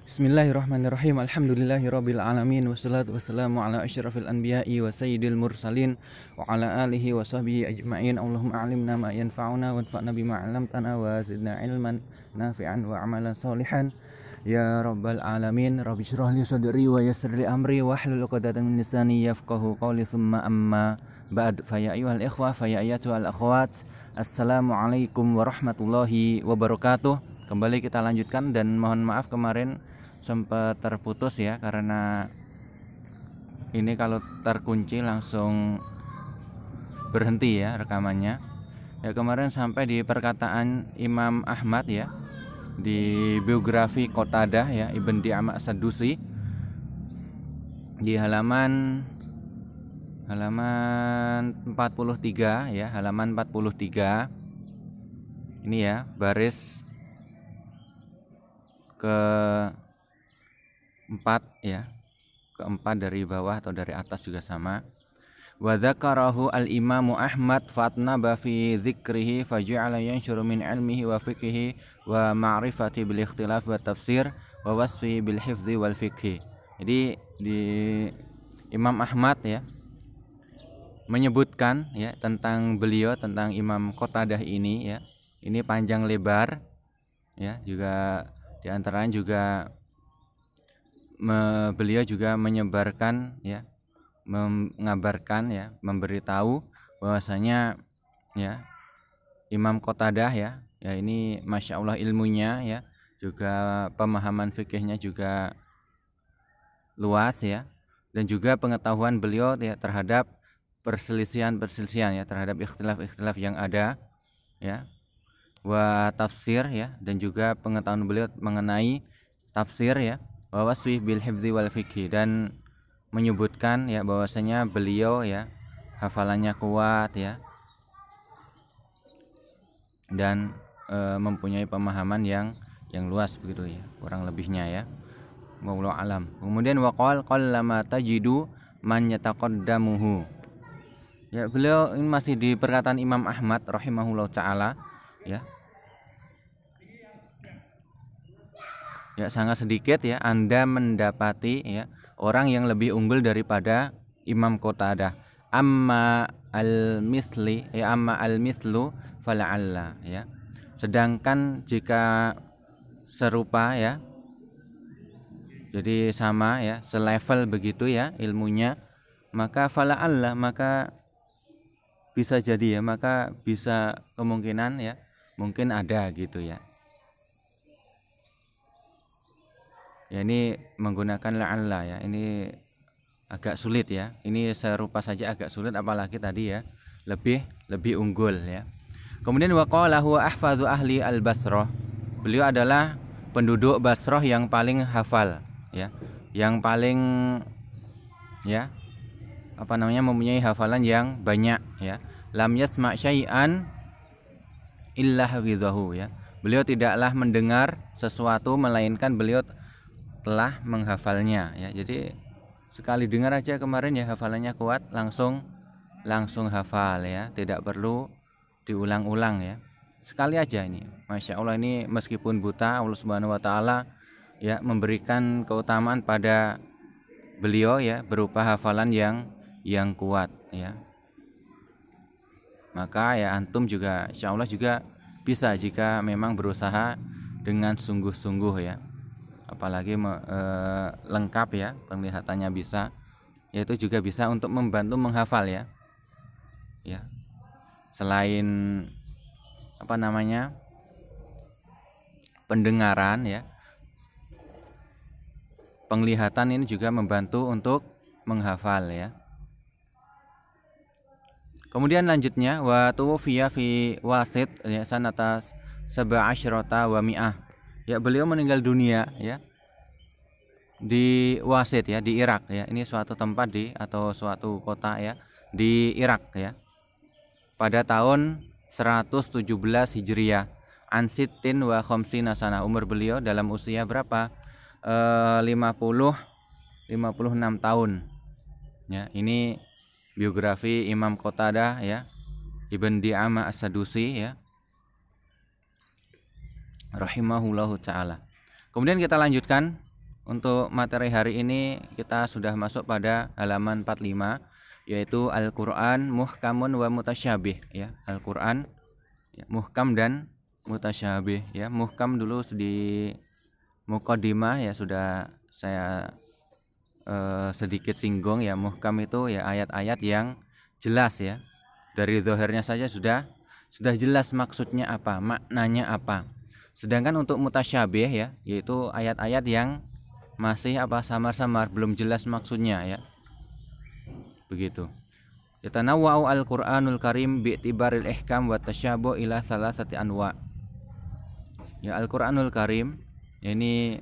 Bismillahirrahmanirrahim. Alhamdulillahirabbil alamin wassalatu wassalamu ala asyrafil anbiya'i wa sayyidil mursalin wa ala alihi wa sahbihi ajma'in. Allahumma 'allimna ma yanfa'una wanfa'na bima 'allamtana wa zidna ilman nafi'an wa amalan sholihan ya rabbal alamin. Rabbi shrah li sadri wa yassir li amri wahlul 'uqdatam min lisani yafqahu qawli. Tsumma amma ba'd. Fa ya ayyuhal ikhwah fa ya ayyatuhal akhwat, assalamualaikum warahmatullahi wabarakatuh. Kembali kita lanjutkan, dan mohon maaf kemarin sempat terputus ya, karena ini kalau terkunci langsung berhenti ya rekamannya. Ya, kemarin sampai di perkataan Imam Ahmad ya, di biografi Qatadah ya, Ibn Di'amah As-Sadusi, di halaman 43 ya, halaman 43 ini ya, baris keempat ya, keempat dari bawah atau dari atas juga sama. Wa dzakarahu al-imamu Ahmad fatnaba fi dzikrihi faja'ala yanshuru min ilmihi wa fiqhihi wa ma'rifati bil ikhtilaf wa tafsir wa wasfi bil hifdzi wal fiqhi. Jadi di Imam Ahmad ya menyebutkan ya tentang beliau, tentang Imam Qatadah ini ya. Ini panjang lebar ya, juga di antaranya juga beliau juga menyebarkan ya, mengabarkan ya, memberitahu bahwasanya ya Imam Qatadah ya ini masya Allah ilmunya ya, juga pemahaman fikihnya juga luas ya, dan juga pengetahuan beliau ya terhadap perselisihan ya, terhadap ikhtilaf yang ada ya, wa tafsir ya, dan juga pengetahuan beliau mengenai tafsir ya, wa wasfi bil hifdzi wal fiqhi, dan menyebutkan ya bahwasanya beliau ya hafalannya kuat ya, dan mempunyai pemahaman yang luas begitu ya, kurang lebihnya ya, wallahu alam. Kemudian waqal qallama tajidu man yataqaddamuhu ya, beliau ini masih di perkataan Imam Ahmad rahimahullah taala ya. Ya, sangat sedikit ya Anda mendapati ya orang yang lebih unggul daripada Imam Qatadah. Amma al-mithlu fala'alla ya. Sedangkan jika serupa ya, jadi sama ya, selevel begitu ya ilmunya, maka fala'alla, maka bisa jadi ya, maka bisa kemungkinan ya, mungkin ada gitu ya. Ya, ini menggunakan la'alla ya, ini agak sulit ya. Ini serupa saja agak sulit, apalagi tadi ya lebih unggul ya. Kemudian waqala huwa ahfadzu ahli al-Basrah. Beliau adalah penduduk Basrah yang paling hafal ya, yang paling ya mempunyai hafalan yang banyak ya. Lam yasma' syai'an illa hafidhahu ya. Beliau tidaklah mendengar sesuatu melainkan beliau telah menghafalnya ya. Jadi sekali dengar aja kemarin ya, hafalannya kuat, langsung hafal ya, tidak perlu diulang-ulang ya, sekali aja ini. Masya Allah, ini meskipun buta, Allah Subhanahu wa taala ya memberikan keutamaan pada beliau ya, berupa hafalan yang kuat ya. Maka ya antum juga insya Allah juga bisa jika memang berusaha dengan sungguh-sungguh ya, apalagi lengkap ya, penglihatannya bisa, yaitu juga bisa untuk membantu menghafal ya. Ya, selain pendengaran ya, penglihatan ini juga membantu untuk menghafal ya. Kemudian lanjutnya wa tuwfiya fi Wasit ya sanata 17 wa mi'ah. Ya, beliau meninggal dunia ya di Wasit ya, di Irak ya. Ini suatu tempat atau suatu kota ya di Irak ya, pada tahun 117 Hijriah. Ansittin wa khamsina sana. Umur beliau dalam usia berapa? 56 tahun. Ya, ini biografi Imam Qatadah ya, Ibn Di'amah As-Sadusi ya, rahimahullahu taala. Kemudian kita lanjutkan untuk materi hari ini kita sudah masuk pada halaman 45, yaitu Al-Qur'an muhkamun wa mutasyabih ya. Al-Qur'an ya, muhkam dan mutasyabih ya. Muhkam dulu di muqaddimah ya sudah saya sedikit singgung ya. Muhkam itu ya ayat-ayat yang jelas ya. Dari zahirnya saja sudah jelas maksudnya apa, maknanya apa. Sedangkan untuk mutasyabih ya, yaitu ayat-ayat yang masih samar-samar, belum jelas maksudnya ya. Begitu. Yatanawwa'u al-Qur'anul Karim bi'tibaril ihkam wa tasyabuh ila salasati anwa'. Ya, Al-Qur'anul Karim ini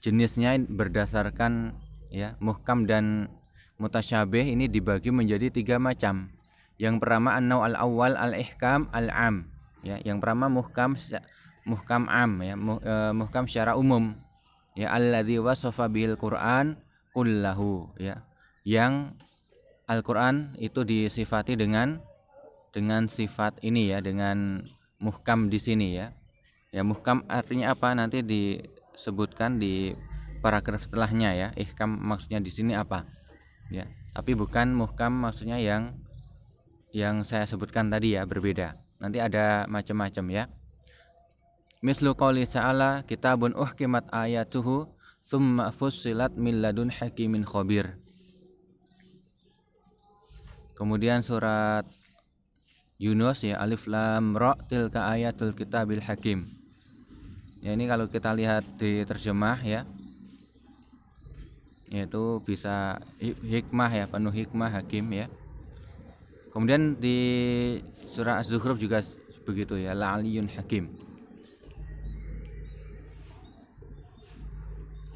jenisnya berdasarkan ya, muhkam dan mutasyabih ini dibagi menjadi 3 macam. Yang pertama an-naw' al-awwal al-ihkam al-am. Ya, yang pertama muhkam am ya, muhkam secara umum. Ya, alladzi wasafa bil Qur'an kullahu ya. Yang Al-Qur'an itu disifati dengan sifat ini ya, dengan muhkam di sini ya. Ya, muhkam artinya apa nanti disebutkan di paragraf setelahnya ya. Ihkam maksudnya di sini apa? Ya, tapi bukan muhkam maksudnya yang saya sebutkan tadi ya, berbeda. Nanti ada macam-macam ya. Mislu qouli ta'ala kitabun uhkimat ayatuhu thumma fussilat min ladun hakimin khabir. Kemudian surat Yunus ya, alif lam ra tilka ayatul kitabil hakim. Ya, ini kalau kita lihat di terjemah ya, yaitu bisa hikmah ya, penuh hikmah, hakim ya. Kemudian di surah Az-Zukhruf juga begitu ya, la'aliyun hakim.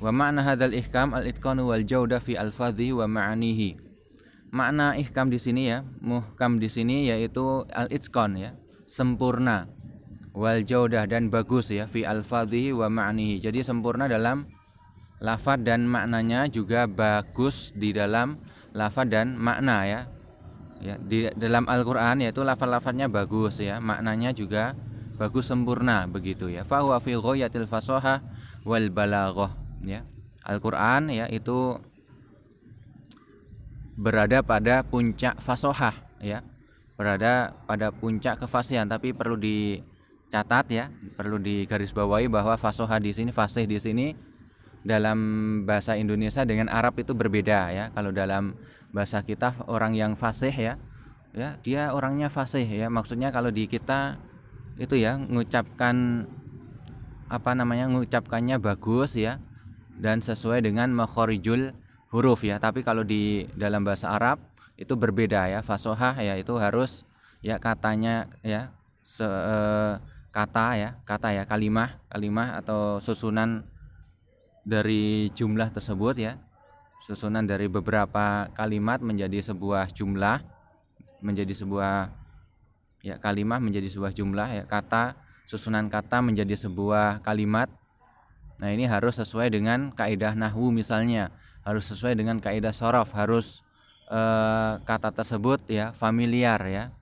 Wa ma'na hadzal ihkam al-itqanu wal jauda fi alfadhi wa ma'anihi. Makna ihkam di sini ya, muhkam di sini yaitu al-itqan ya, sempurna. Wal jaudah dan bagus ya, fi alfadhi wa ma'anihi. Jadi sempurna dalam lafaz dan maknanya, juga bagus di dalam lafaz dan makna ya. Ya, di dalam Al-Qur'an yaitu lafaz-lafaznya bagus ya, maknanya juga bagus, sempurna begitu ya. Fa huwa fi ghayatil fasahah wal balaghah ya. Al-Qur'an ya itu berada pada puncak fasahah ya. Berada pada puncak kefasihan, tapi perlu dicatat ya, perlu digarisbawahi bahwa fasahah di sini, fasih di sini dalam bahasa Indonesia dengan Arab itu berbeda ya. Kalau dalam bahasa kita orang yang fasih ya, dia orangnya fasih ya. Maksudnya kalau di kita itu ya mengucapkan mengucapkannya bagus ya dan sesuai dengan makharijul huruf ya. Tapi kalau di dalam bahasa Arab itu berbeda ya. Fasahah ya itu harus ya katanya ya, kata ya, kalimah atau susunan dari jumlah tersebut ya, susunan dari beberapa kalimat menjadi sebuah jumlah, menjadi sebuah ya kalimah, menjadi sebuah jumlah ya, kata, susunan kata menjadi sebuah kalimat. Nah, ini harus sesuai dengan kaidah nahwu misalnya, harus sesuai dengan kaidah shorof, harus kata tersebut ya familiar ya,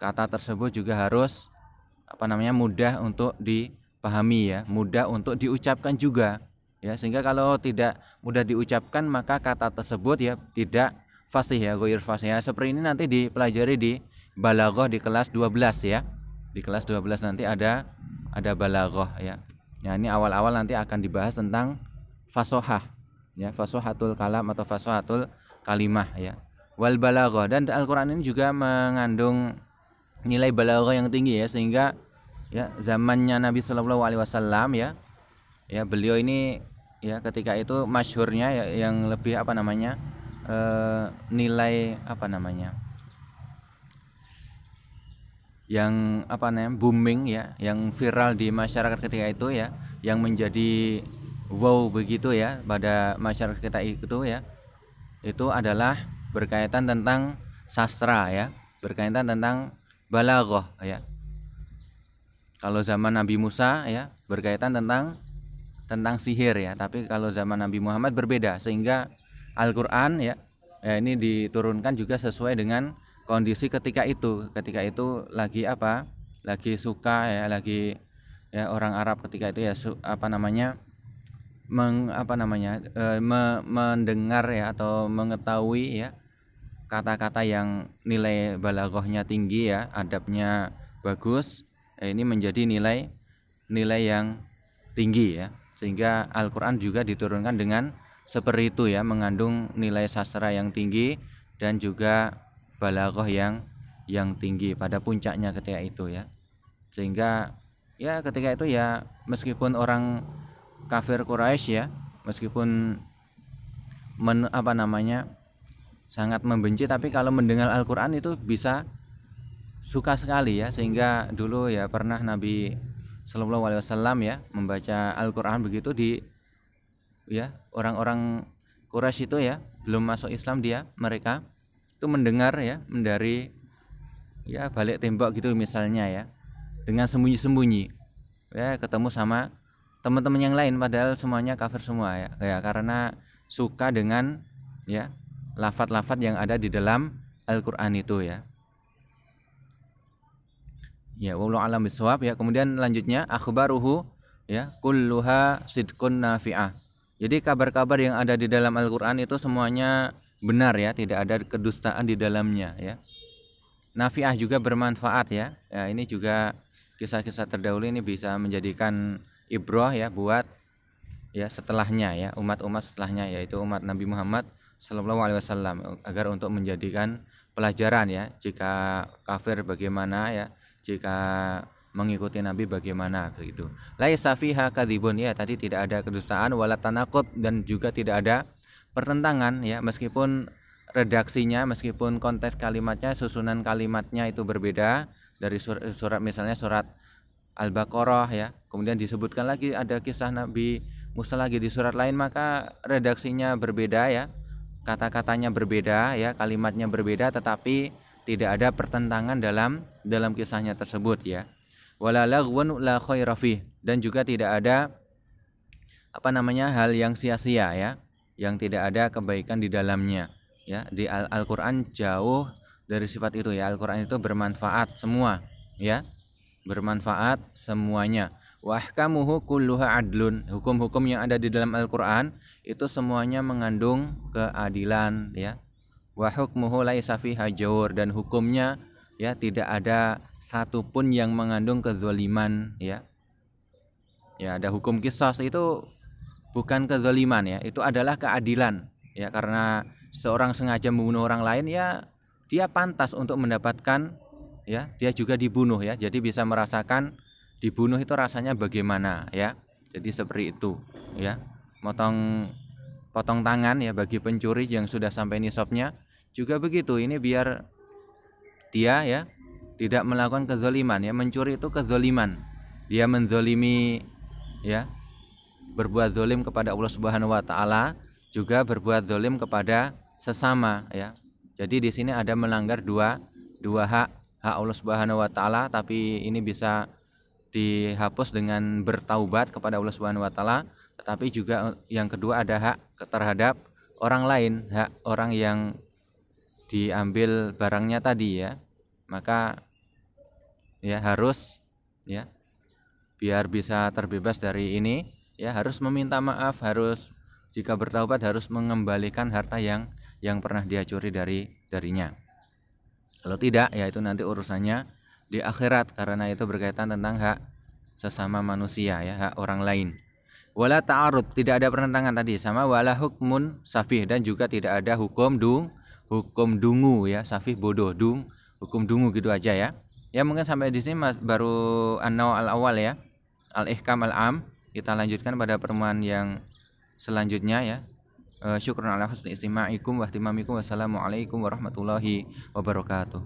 kata tersebut juga harus mudah untuk dipahami ya, mudah untuk diucapkan juga ya, sehingga kalau tidak mudah diucapkan maka kata tersebut ya tidak fasih ya, ghair fasih ya. Seperti ini nanti dipelajari di balaghah di kelas 12 ya. Di kelas 12 nanti ada balaghah ya. Ya, ini awal-awal nanti akan dibahas tentang fasahah ya, fasahatul kalam atau fasahatul kalimah ya. Wal balaghah, dan Al-Qur'an ini juga mengandung nilai balaghah yang tinggi ya, sehingga ya zamannya Nabi Shallallahu alaihi wasallam ya, beliau ini ya ketika itu masyhurnya ya, yang lebih nilai yang booming ya, yang viral di masyarakat ketika itu ya, yang menjadi wow begitu ya pada masyarakat kita itu ya, itu adalah berkaitan tentang sastra ya, berkaitan tentang balaghah ya. Kalau zaman Nabi Musa ya berkaitan tentang sihir ya, tapi kalau zaman Nabi Muhammad berbeda, sehingga Al-Qur'an ya ini diturunkan juga sesuai dengan kondisi ketika itu lagi suka ya, lagi ya orang Arab ketika itu ya mendengar ya atau mengetahui ya kata-kata yang nilai balaghahnya tinggi ya, adabnya bagus, ini menjadi nilai yang tinggi ya. Sehingga Al-Qur'an juga diturunkan dengan seperti itu ya, mengandung nilai sastra yang tinggi dan juga balaghah yang tinggi pada puncaknya ketika itu ya. Sehingga ya ketika itu ya meskipun orang kafir Quraisy ya, meskipun sangat membenci, tapi kalau mendengar Al-Qur'an itu bisa suka sekali ya. Sehingga dulu ya pernah Nabi Shallallahu Alaihi Wasallam ya membaca Al-Qur'an begitu di ya orang-orang Quraisy itu ya belum masuk Islam, mereka itu mendengar ya dari ya balik tembok gitu misalnya ya, dengan sembunyi-sembunyi ya ketemu sama teman-teman yang lain padahal semuanya kafir semua ya karena suka dengan ya lafaz-lafaz yang ada di dalam Al-Qur'an itu ya. Ya wallahu alam bisawab ya. Kemudian lanjutnya akhbaruhu ya kulluha sidqun nafi'ah. Jadi kabar-kabar yang ada di dalam Al-Qur'an itu semuanya benar ya, tidak ada kedustaan di dalamnya ya. Nafi'ah juga bermanfaat ya. Ya ini juga kisah-kisah terdahulu ini bisa menjadikan ibrah ya buat ya setelahnya ya, umat-umat setelahnya, yaitu umat Nabi Muhammad Sallallahu Alaihi Wasallam, agar untuk menjadikan pelajaran ya, jika kafir bagaimana ya, jika mengikuti Nabi bagaimana begitu. Laisa fiha kadzibun ya, tadi tidak ada kedustaan, wala tanaqud, dan juga tidak ada pertentangan ya, meskipun redaksinya, meskipun konteks kalimatnya, susunan kalimatnya itu berbeda dari surat misalnya surat Al-Baqarah ya, kemudian disebutkan lagi ada kisah Nabi Musa lagi di surat lain, maka redaksinya berbeda ya, kata-katanya berbeda ya, kalimatnya berbeda, tetapi tidak ada pertentangan dalam kisahnya tersebut ya. Wala laghwan la khaira fih, dan juga tidak ada hal yang sia-sia ya, yang tidak ada kebaikan di dalamnya ya. Di Al-Qur'an jauh dari sifat itu ya. Al-Qur'an itu bermanfaat semua ya, bermanfaat semuanya. Wa ahkamuhu kulluha adlun, hukum-hukum yang ada di dalam Al-Qur'an itu semuanya mengandung keadilan ya. Wa hukmuhu laisa fiha jawr, dan hukumnya ya tidak ada satupun yang mengandung kezaliman ya. Ya ada hukum qisas, itu bukan kezaliman ya, itu adalah keadilan ya, karena seorang sengaja membunuh orang lain ya, dia pantas untuk mendapatkan ya, dia juga dibunuh ya, jadi bisa merasakan dibunuh itu rasanya bagaimana ya. Jadi seperti itu ya. Potong tangan ya bagi pencuri yang sudah sampai nisabnya juga begitu. Ini biar dia ya tidak melakukan kezaliman ya. Mencuri itu kezaliman, dia menzalimi ya, berbuat zalim kepada Allah Subhanahu wa taala, juga berbuat zalim kepada sesama ya. Jadi di sini ada melanggar dua hak Allah Subhanahu wa taala, tapi ini bisa dihapus dengan bertaubat kepada Allah Subhanahu wa taala. Tetapi juga yang kedua ada hak terhadap orang lain, hak orang yang diambil barangnya tadi ya. Maka ya harus ya, biar bisa terbebas dari ini ya, harus meminta maaf, harus jika bertaubat harus mengembalikan harta yang pernah dia curi darinya. Kalau tidak ya itu nanti urusannya di akhirat, karena itu berkaitan tentang hak sesama manusia ya, hak orang lain. Wala ta'arud, tidak ada pertentangan tadi, sama wala hukmun safih, dan juga tidak ada hukum dungu ya, safih bodoh, hukum dungu gitu aja ya. Ya mungkin sampai di sini baru an-naw al-awwal ya, al-ihkam al-am. Kita lanjutkan pada pertemuan yang selanjutnya ya. Syukran ala husni istima'ikum wa ihtimamikum. Wassalamualaikum warahmatullahi wabarakatuh.